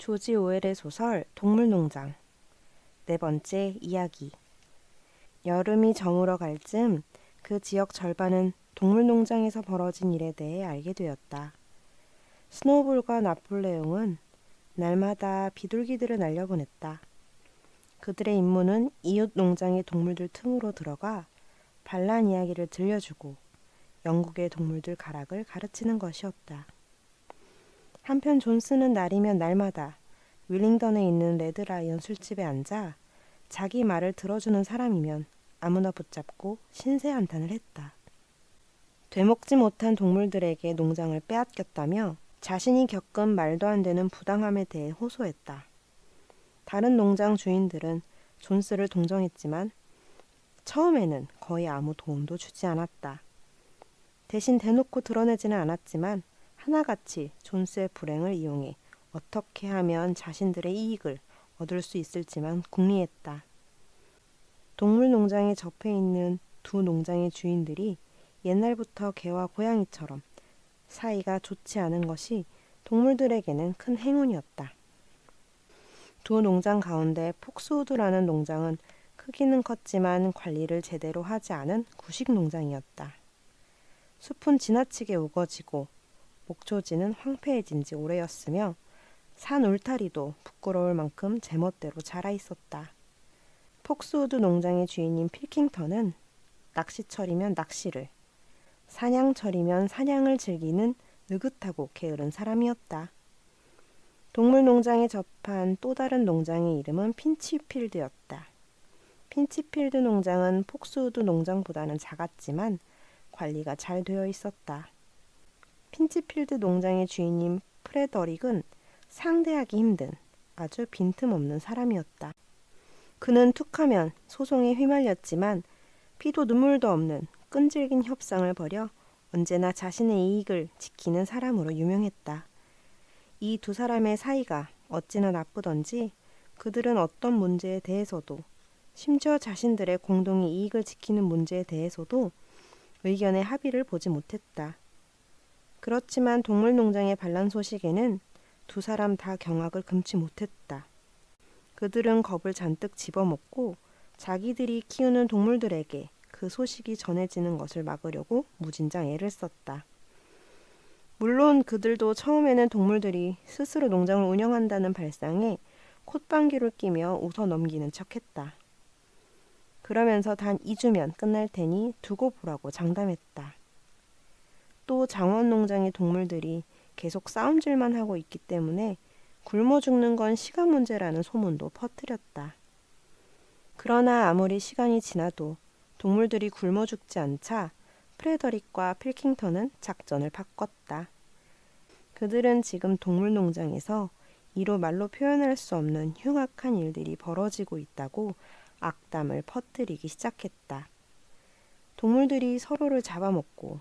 조지 오웰의 소설 동물농장 네 번째 이야기. 여름이 저물어 갈 즈음 그 지역 절반은 동물농장에서 벌어진 일에 대해 알게 되었다. 스노우볼과 나폴레옹은 날마다 비둘기들을 날려보냈다. 그들의 임무는 이웃 농장의 동물들 틈으로 들어가 반란 이야기를 들려주고 영국의 동물들 가락을 가르치는 것이었다. 한편 존스는 날이면 날마다 윌링던에 있는 레드라이언 술집에 앉아 자기 말을 들어주는 사람이면 아무나 붙잡고 신세한탄을 했다. 되먹지 못한 동물들에게 농장을 빼앗겼다며 자신이 겪은 말도 안 되는 부당함에 대해 호소했다. 다른 농장 주인들은 존스를 동정했지만 처음에는 거의 아무 도움도 주지 않았다. 대신 대놓고 드러내지는 않았지만 하나같이 존스의 불행을 이용해 어떻게 하면 자신들의 이익을 얻을 수 있을지만 궁리했다. 동물농장에 접해 있는 두 농장의 주인들이 옛날부터 개와 고양이처럼 사이가 좋지 않은 것이 동물들에게는 큰 행운이었다. 두 농장 가운데 폭스우드라는 농장은 크기는 컸지만 관리를 제대로 하지 않은 구식 농장이었다. 숲은 지나치게 우거지고 목초지는 황폐해진 지 오래였으며 산 울타리도 부끄러울 만큼 제멋대로 자라 있었다. 폭스우드 농장의 주인인 필킹턴은 낚시철이면 낚시를, 사냥철이면 사냥을 즐기는 느긋하고 게으른 사람이었다. 동물농장에 접한 또 다른 농장의 이름은 핀치필드였다. 핀치필드 농장은 폭스우드 농장보다는 작았지만 관리가 잘 되어 있었다. 핀치필드 농장의 주인인 프레더릭은 상대하기 힘든 아주 빈틈없는 사람이었다. 그는 툭하면 소송에 휘말렸지만 피도 눈물도 없는 끈질긴 협상을 벌여 언제나 자신의 이익을 지키는 사람으로 유명했다. 이 두 사람의 사이가 어찌나 나쁘던지 그들은 어떤 문제에 대해서도 심지어 자신들의 공동의 이익을 지키는 문제에 대해서도 의견의 합의를 보지 못했다. 그렇지만 동물농장의 반란 소식에는 두 사람 다 경악을 금치 못했다. 그들은 겁을 잔뜩 집어먹고 자기들이 키우는 동물들에게 그 소식이 전해지는 것을 막으려고 무진장 애를 썼다. 물론 그들도 처음에는 동물들이 스스로 농장을 운영한다는 발상에 콧방귀를 끼며 웃어 넘기는 척했다. 그러면서 단 2주면 끝날 테니 두고 보라고 장담했다. 또 장원농장의 동물들이 계속 싸움질만 하고 있기 때문에 굶어 죽는 건 시간 문제라는 소문도 퍼뜨렸다. 그러나 아무리 시간이 지나도 동물들이 굶어 죽지 않자 프레더릭과 필킹턴은 작전을 바꿨다. 그들은 지금 동물농장에서 이루 말로 표현할 수 없는 흉악한 일들이 벌어지고 있다고 악담을 퍼뜨리기 시작했다. 동물들이 서로를 잡아먹고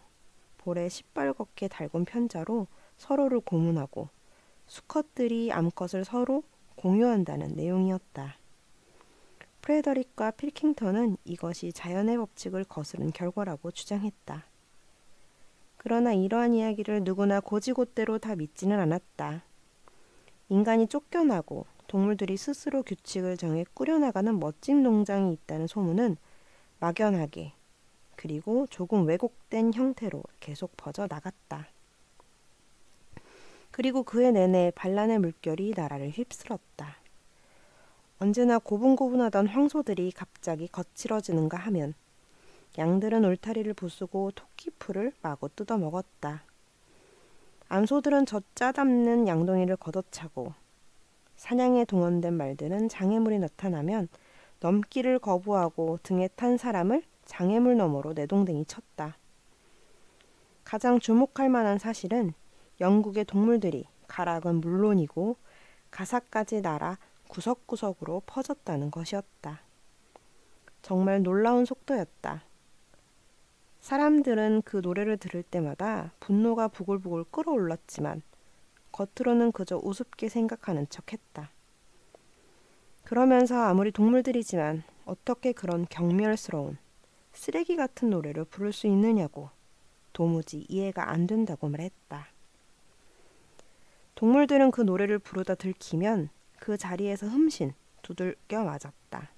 볼에 시뻘겋게 달군 편자로 서로를 고문하고 수컷들이 암컷을 서로 공유한다는 내용이었다. 프레더릭과 필킹턴은 이것이 자연의 법칙을 거스른 결과라고 주장했다. 그러나 이러한 이야기를 누구나 고지곳대로 다 믿지는 않았다. 인간이 쫓겨나고 동물들이 스스로 규칙을 정해 꾸려나가는 멋진 농장이 있다는 소문은 막연하게 그리고 조금 왜곡된 형태로 계속 퍼져 나갔다. 그리고 그해 내내 반란의 물결이 나라를 휩쓸었다. 언제나 고분고분하던 황소들이 갑자기 거칠어지는가 하면 양들은 울타리를 부수고 토끼풀을 마구 뜯어먹었다. 암소들은 젖자 담는 양동이를 걷어차고 사냥에 동원된 말들은 장애물이 나타나면 넘기를 거부하고 등에 탄 사람을 장애물 너머로 내동댕이 쳤다. 가장 주목할 만한 사실은 영국의 동물들이 가락은 물론이고 가사까지 날아 구석구석으로 퍼졌다는 것이었다. 정말 놀라운 속도였다. 사람들은 그 노래를 들을 때마다 분노가 부글부글 끓어올랐지만 겉으로는 그저 우습게 생각하는 척했다. 그러면서 아무리 동물들이지만 어떻게 그런 경멸스러운 쓰레기 같은 노래를 부를 수 있느냐고 도무지 이해가 안 된다고 말했다. 동물들은 그 노래를 부르다 들키면 그 자리에서 흠신 두들겨 맞았다.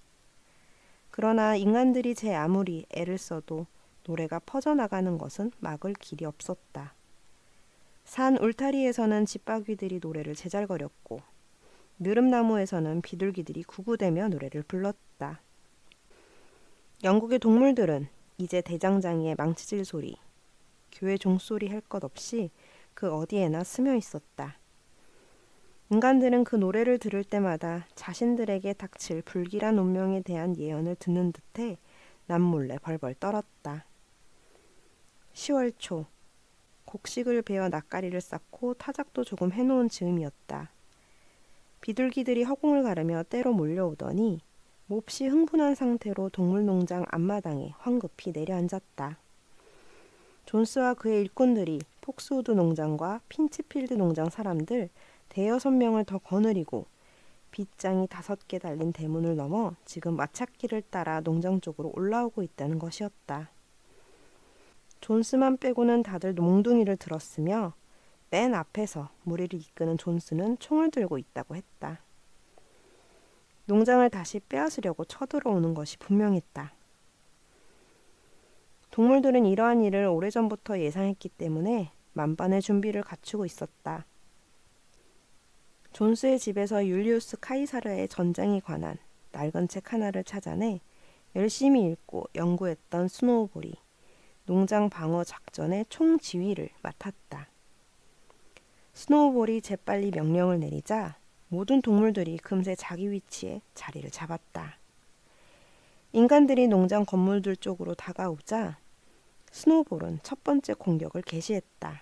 그러나 인간들이 제 아무리 애를 써도 노래가 퍼져나가는 것은 막을 길이 없었다. 산 울타리에서는 집바퀴들이 노래를 제잘거렸고 느릅나무에서는 비둘기들이 구구대며 노래를 불렀다. 영국의 동물들은 이제 대장장이의 망치질 소리, 교회 종소리 할 것 없이 그 어디에나 스며 있었다. 인간들은 그 노래를 들을 때마다 자신들에게 닥칠 불길한 운명에 대한 예언을 듣는 듯해 남몰래 벌벌 떨었다. 10월 초, 곡식을 베어 낯가리를 쌓고 타작도 조금 해놓은 즈음이었다. 비둘기들이 허공을 가르며 때로 몰려오더니 몹시 흥분한 상태로 동물농장 앞마당에 황급히 내려앉았다. 존스와 그의 일꾼들이 폭스우드 농장과 핀치필드 농장 사람들 대여섯 명을 더 거느리고 빗장이 5개 달린 대문을 넘어 지금 마찻길을 따라 농장 쪽으로 올라오고 있다는 것이었다. 존스만 빼고는 다들 몽둥이를 들었으며 맨 앞에서 무리를 이끄는 존스는 총을 들고 있다고 했다. 농장을 다시 빼앗으려고 쳐들어오는 것이 분명했다. 동물들은 이러한 일을 오래전부터 예상했기 때문에 만반의 준비를 갖추고 있었다. 존스의 집에서 율리우스 카이사르의 전쟁에 관한 낡은 책 하나를 찾아내 열심히 읽고 연구했던 스노우볼이 농장 방어 작전의 총지휘를 맡았다. 스노우볼이 재빨리 명령을 내리자 모든 동물들이 금세 자기 위치에 자리를 잡았다. 인간들이 농장 건물들 쪽으로 다가오자 스노우볼은 첫 번째 공격을 개시했다.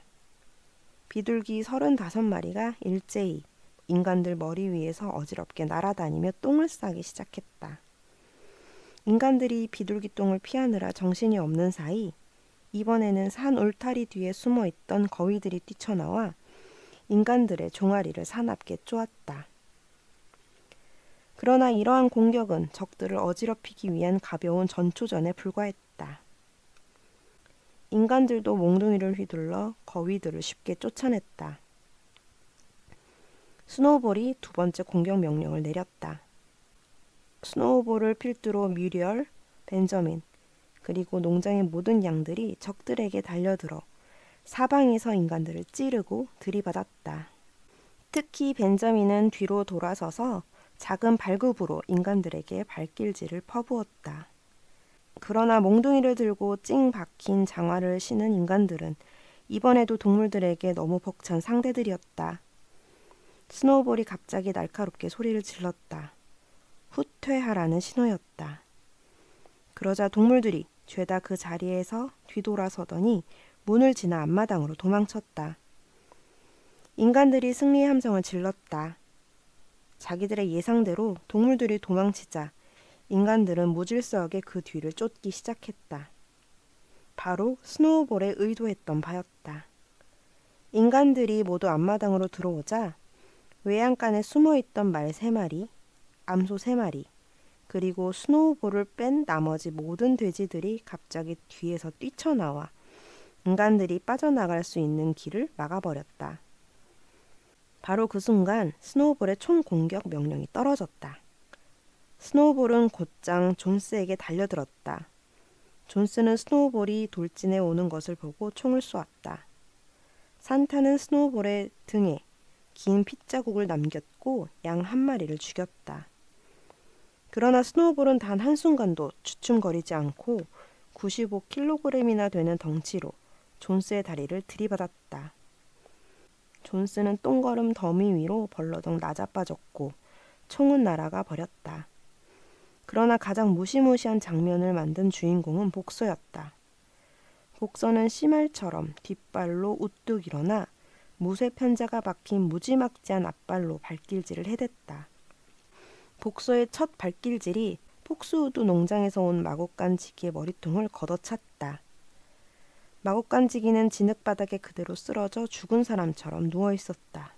비둘기 35마리가 일제히 인간들 머리 위에서 어지럽게 날아다니며 똥을 싸기 시작했다. 인간들이 비둘기 똥을 피하느라 정신이 없는 사이 이번에는 산 울타리 뒤에 숨어있던 거위들이 뛰쳐나와 인간들의 종아리를 사납게 쪼았다. 그러나 이러한 공격은 적들을 어지럽히기 위한 가벼운 전초전에 불과했다. 인간들도 몽둥이를 휘둘러 거위들을 쉽게 쫓아냈다. 스노우볼이 두 번째 공격 명령을 내렸다. 스노우볼을 필두로 뮤리얼, 벤저민, 그리고 농장의 모든 양들이 적들에게 달려들어 사방에서 인간들을 찌르고 들이받았다. 특히 벤저민은 뒤로 돌아서서 작은 발굽으로 인간들에게 발길질을 퍼부었다. 그러나 몽둥이를 들고 찡 박힌 장화를 신은 인간들은 이번에도 동물들에게 너무 벅찬 상대들이었다. 스노우볼이 갑자기 날카롭게 소리를 질렀다. 후퇴하라는 신호였다. 그러자 동물들이 죄다 그 자리에서 뒤돌아서더니 문을 지나 앞마당으로 도망쳤다. 인간들이 승리의 함성을 질렀다. 자기들의 예상대로 동물들이 도망치자 인간들은 무질서하게 그 뒤를 쫓기 시작했다. 바로 스노우볼의 의도했던 바였다. 인간들이 모두 앞마당으로 들어오자 외양간에 숨어있던 말 3마리, 암소 3마리, 그리고 스노우볼을 뺀 나머지 모든 돼지들이 갑자기 뒤에서 뛰쳐나와 인간들이 빠져나갈 수 있는 길을 막아버렸다. 바로 그 순간 스노우볼의 총공격 명령이 떨어졌다. 스노우볼은 곧장 존스에게 달려들었다. 존스는 스노우볼이 돌진해 오는 것을 보고 총을 쏘았다. 산타는 스노우볼의 등에 긴 핏자국을 남겼고 양 한 마리를 죽였다. 그러나 스노우볼은 단 한순간도 주춤거리지 않고 95kg이나 되는 덩치로 존스의 다리를 들이받았다. 존스는 똥거름 더미 위로 벌러덩 낮아빠졌고 총은 날아가 버렸다. 그러나 가장 무시무시한 장면을 만든 주인공은 복서였다. 복서는 씨말처럼 뒷발로 우뚝 일어나 무쇠 편자가 박힌 무지막지한 앞발로 발길질을 해댔다. 복서의 첫 발길질이 폭스우드 농장에서 온 마곡간지기의 머리통을 걷어찼다. 마곡간지기는 진흙바닥에 그대로 쓰러져 죽은 사람처럼 누워있었다.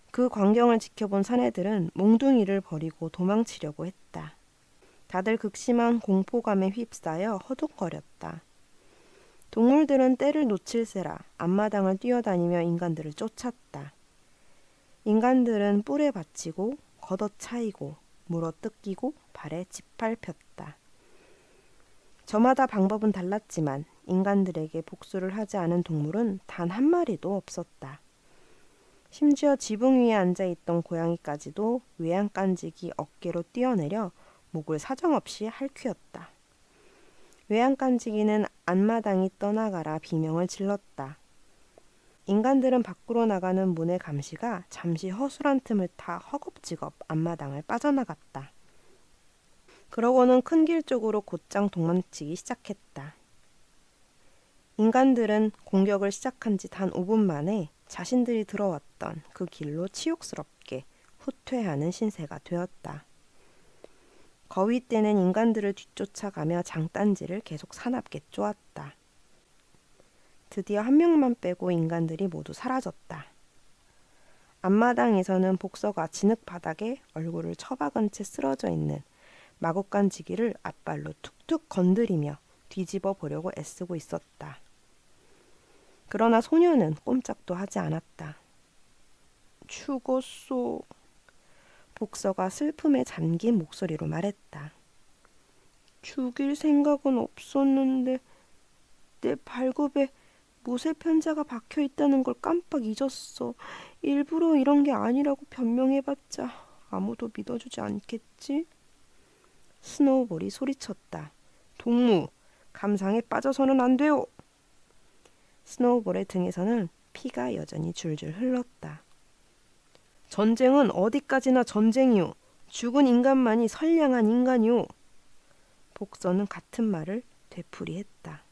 그 광경을 지켜본 사내들은 몽둥이를 버리고 도망치려고 했다. 다들 극심한 공포감에 휩싸여 허둥거렸다. 동물들은 때를 놓칠세라 앞마당을 뛰어다니며 인간들을 쫓았다. 인간들은 뿔에 받치고 걷어차이고 물어뜯기고 발에 짓밟 폈다. 저마다 방법은 달랐지만 인간들에게 복수를 하지 않은 동물은 단 한 마리도 없었다. 심지어 지붕 위에 앉아있던 고양이까지도 외양간직이 어깨로 뛰어내려 목을 사정없이 핥히었다. 외양간지기는 앞마당이 떠나가라 비명을 질렀다. 인간들은 밖으로 나가는 문의 감시가 잠시 허술한 틈을 타 허겁지겁 앞마당을 빠져나갔다. 그러고는 큰 길 쪽으로 곧장 도망치기 시작했다. 인간들은 공격을 시작한 지 단 5분 만에 자신들이 들어왔던 그 길로 치욕스럽게 후퇴하는 신세가 되었다. 거위 떼는 인간들을 뒤쫓아가며 장단지를 계속 사납게 쪼았다. 드디어 한 명만 빼고 인간들이 모두 사라졌다. 앞마당에서는 복서가 진흙 바닥에 얼굴을 처박은 채 쓰러져 있는 마곡간지기를 앞발로 툭툭 건드리며 뒤집어 보려고 애쓰고 있었다. 그러나 소녀는 꼼짝도 하지 않았다. 죽었소. 복서가 슬픔에 잠긴 목소리로 말했다. 죽일 생각은 없었는데 내 발굽에 무쇠편자가 박혀 있다는 걸 깜빡 잊었어. 일부러 이런 게 아니라고 변명해봤자 아무도 믿어주지 않겠지? 스노우볼이 소리쳤다. 동무, 감상에 빠져서는 안 돼요. 스노우볼의 등에서는 피가 여전히 줄줄 흘렀다. 전쟁은 어디까지나 전쟁이요. 죽은 인간만이 선량한 인간이요. 복서는 같은 말을 되풀이했다.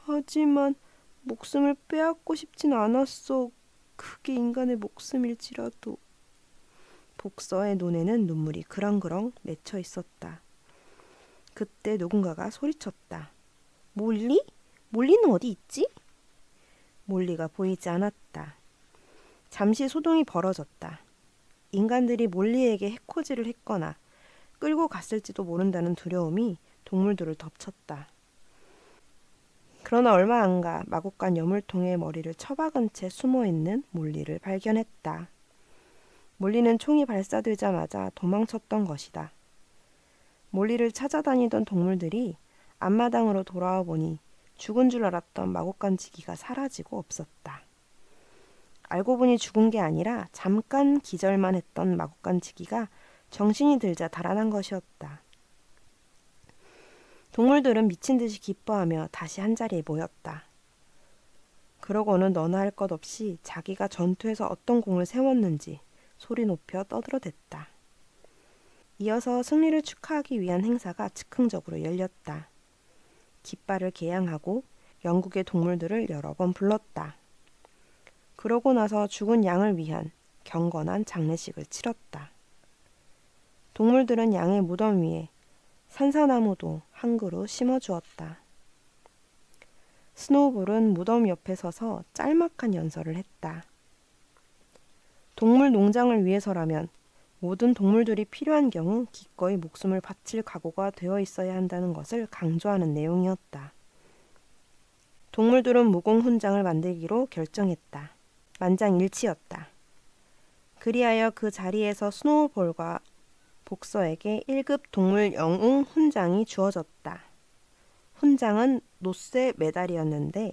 하지만 목숨을 빼앗고 싶진 않았어. 그게 인간의 목숨일지라도. 복서의 눈에는 눈물이 그렁그렁 맺혀 있었다. 그때 누군가가 소리쳤다. 몰리? 몰리는 어디 있지? 몰리가 보이지 않았다. 잠시 소동이 벌어졌다. 인간들이 몰리에게 해코지를 했거나 끌고 갔을지도 모른다는 두려움이 동물들을 덮쳤다. 그러나 얼마 안 가 마곡간 여물통에 머리를 처박은 채 숨어있는 몰리를 발견했다. 몰리는 총이 발사되자마자 도망쳤던 것이다. 몰리를 찾아다니던 동물들이 앞마당으로 돌아와 보니 죽은 줄 알았던 마곡간지기가 사라지고 없었다. 알고 보니 죽은 게 아니라 잠깐 기절만 했던 마곡간지기가 정신이 들자 달아난 것이었다. 동물들은 미친 듯이 기뻐하며 다시 한자리에 모였다. 그러고는 너나 할 것 없이 자기가 전투에서 어떤 공을 세웠는지 소리 높여 떠들어댔다. 이어서 승리를 축하하기 위한 행사가 즉흥적으로 열렸다. 깃발을 개양하고 영국의 동물들을 여러 번 불렀다. 그러고 나서 죽은 양을 위한 경건한 장례식을 치렀다. 동물들은 양의 무덤 위에 산사나무도 한 그루 심어주었다. 스노우볼은 무덤 옆에 서서 짤막한 연설을 했다. 동물 농장을 위해서라면 모든 동물들이 필요한 경우 기꺼이 목숨을 바칠 각오가 되어 있어야 한다는 것을 강조하는 내용이었다. 동물들은 무공훈장을 만들기로 결정했다. 만장일치였다. 그리하여 그 자리에서 스노우볼과 복서에게 1급 동물 영웅 훈장이 주어졌다. 훈장은 노쇠 메달이었는데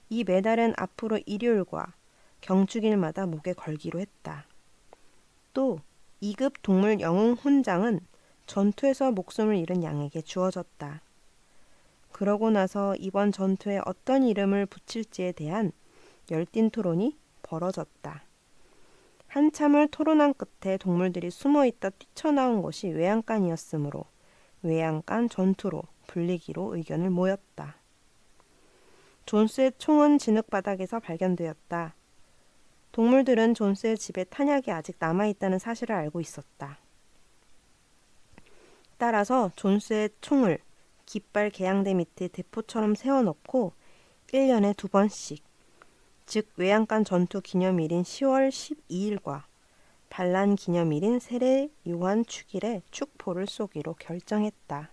이 메달은 앞으로 일요일과 경축일마다 목에 걸기로 했다. 또 2급 동물 영웅 훈장은 전투에서 목숨을 잃은 양에게 주어졌다. 그러고 나서 이번 전투에 어떤 이름을 붙일지에 대한 열띤 토론이 벌어졌다. 한참을 토론한 끝에 동물들이 숨어있다 뛰쳐나온 것이 외양간이었으므로 외양간 전투로 불리기로 의견을 모였다. 존스의 총은 진흙바닥에서 발견되었다. 동물들은 존스의 집에 탄약이 아직 남아있다는 사실을 알고 있었다. 따라서 존스의 총을 깃발 개양대 밑에 대포처럼 세워놓고 1년에 2번씩, 즉 외양간 전투 기념일인 10월 12일과 반란 기념일인 세례 요한 축일에 축포를 쏘기로 결정했다.